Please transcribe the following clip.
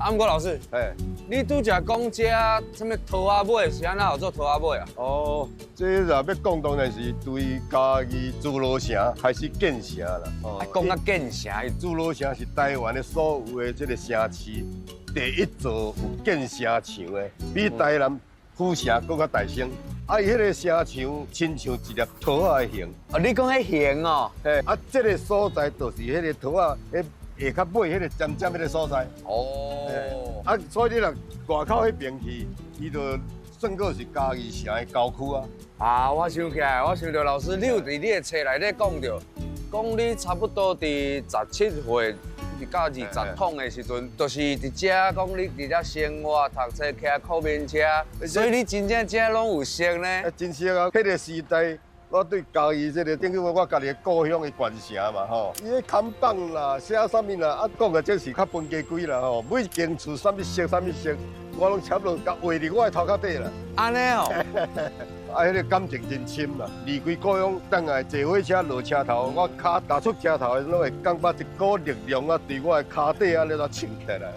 啊，不过老师，你拄则讲这什么桃仔尾是安怎有做桃仔尾啊？哦，这若要讲当然是对嘉义竹罗城开始建城啦。还讲到建城，竹罗城是台湾的所有的这个城市第一座有建城墙的，比台南府城更较大声。啊，伊迄个城墙亲像一粒桃仔的形。哦，你讲迄形哦？啊，这个所在就是迄个桃仔下较尾迄个尖尖迄个所在。哦。啊，所以你若外口迄边去，伊就算过是嘉义城的郊区啊。啊，我想起来，我想到老师，你有伫你的册内底讲到，讲你差不多伫17岁到20统的时阵，就是伫遮讲你伫遮生活、读册、骑考面车，所以你真正遮拢有熟呢。真熟啊！迄个时代，我对嘉义这个等于我家己的故乡的县城嘛吼，伊个看板啦、写啥物啦，啊讲个这是较分家规啦吼，每间厝啥物色啥物色，我拢差不多甲画伫我的头壳底啦。安尼哦。啊，迄个感情真深啦！离开故乡，等下坐火车落车头，我脚踏出车头的，拢会感觉一股力量啊，伫我的脚底啊，咧都撑起来。